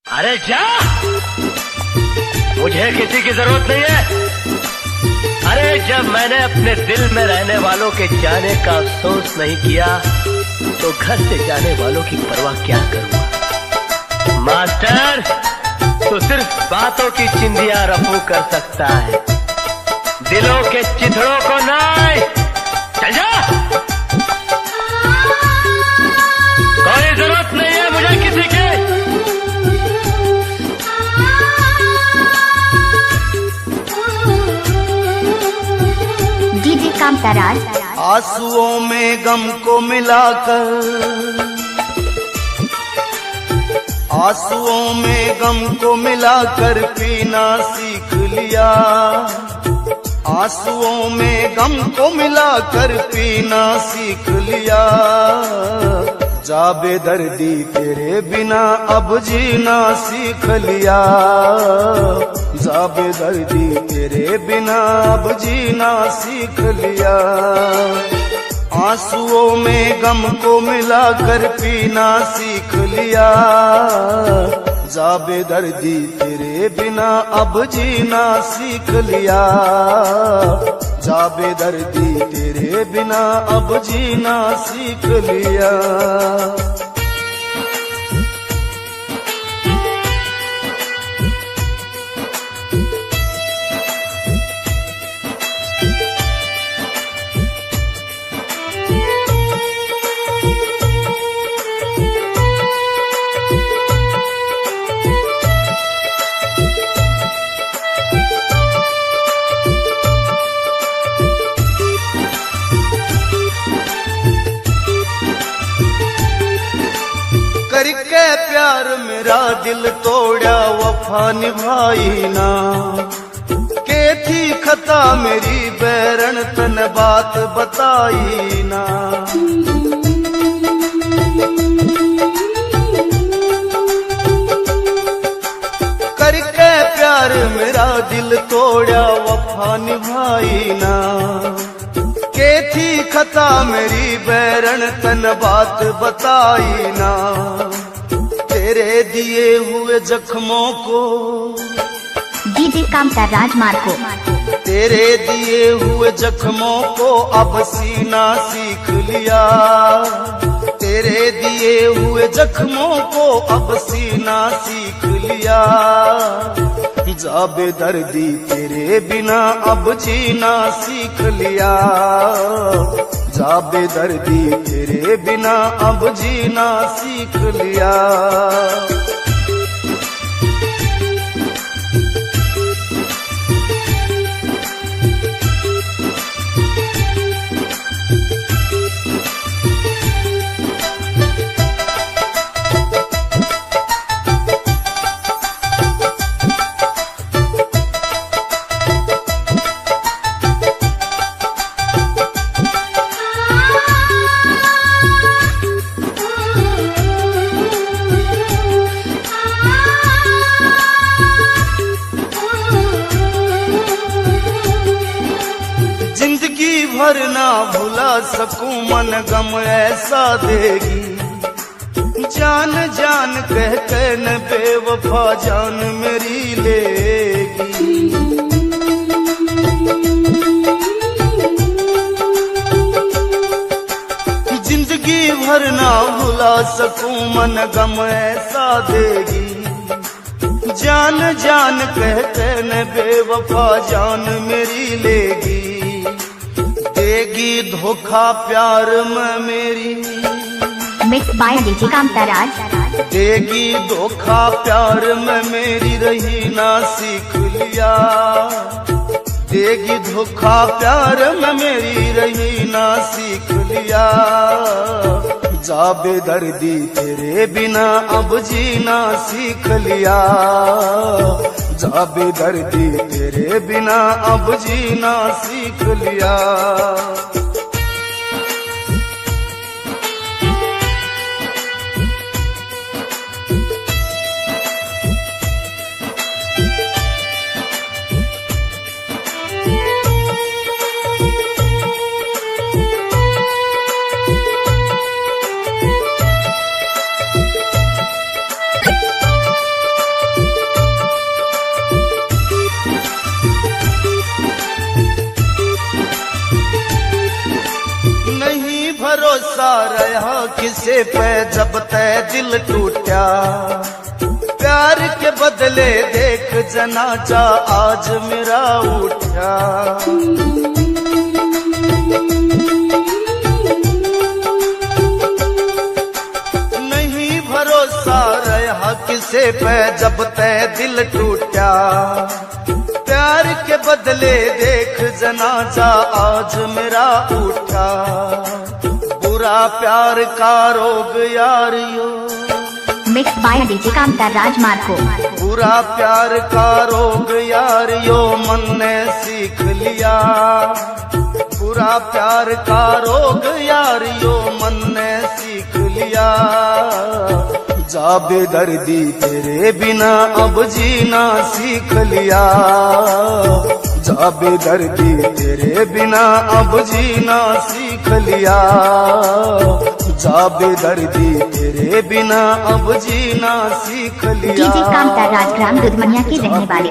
अरे जा, मुझे किसी की जरूरत नहीं है। अरे जब मैंने अपने दिल में रहने वालों के जाने का अफसोस नहीं किया तो घर से जाने वालों की परवाह क्या करूंगा। मास्टर, तो सिर्फ बातों की चिंदियां रफू कर सकता है, दिलों के चिथड़ों को नहीं। चल जा, कोई जरूरत नहीं है मुझे किसी की। डीजे कामताराज। आंसुओं में गम को मिलाकर, आंसुओं में गम को मिलाकर पीना सीख लिया। आंसुओं में गम को मिलाकर पीना सीख लिया। जा बेदर्दी तेरे बिना अब जीना सीख लिया। जा बेदर्दी तेरे बिना अब जीना सीख लिया। आंसुओं में गम को मिलाकर पीना सीख लिया। जा बेदर्दी तेरे बिना अब जीना सीख लिया। जा बेदर्दी तेरे बिना अब जीना सीख लिया। करके प्यार मेरा दिल तोड़ा वफा निभाई ना। के थी खता मेरी बैरन तन बात बताई ना। करके प्यार मेरा दिल तोड़ा वफा निभाई ना। के थी खता मेरी बैरन तन बात बताई ना। तेरे दिए हुए जख्मों को डीजे कामताराज मार्को। तेरे दिए हुए जख्मों को अब सीना सीख लिया। तेरे दिए हुए जख्मों को अब सीना सीख लिया। जा बेदर्दी तेरे बिना अब जीना सीख लिया। जा बेदर्दी तेरे बिना अब जीना सीख लिया। भर ना भुला सकूं मन गम ऐसा देगी। जान जान कह के न बेवफा जान मेरी लेगी। जिंदगी भर ना भुला सकूं मन गम ऐसा देगी। जान जान कह के न बेवफा जान मेरी लेगी। देगी धोखा प्यार में मेरी मिक्स बाय डीजे कामताराज। देगी धोखा प्यार में मेरी रही ना सीख लिया। देगी धोखा प्यार में मेरी रही ना सीख लिया। जा बेदर्दी तेरे बिना अब जीना सीख लिया। जा बेदर्दी तेरे बिना अब जीना सीख लिया। रहा किसे पे जब तय दिल टूटा, प्यार के बदले देख जनाजा आज मेरा उठा। नहीं भरोसा रहा किसे पे जब तय दिल टूटा, प्यार के बदले देख जनाजा आज मेरा उठा। बुरा प्यार का रोग यारियो, mix by DJ Kamta Raj Marco. बुरा प्यार का रोग यारियो मन ने सीख लिया, बुरा प्यार का रोग यारियो मन ने सीख लिया। जा बेदर्दी तेरे बिना अब जीना सीख लिया, जा बेदर्दी तेरे बिना अब जीना सीख लिया, जा बेदर्दी तेरे बिना अब जीना सीख लिया। डीजे कामता राज ग्राम दुधमनिया के रहने वाले।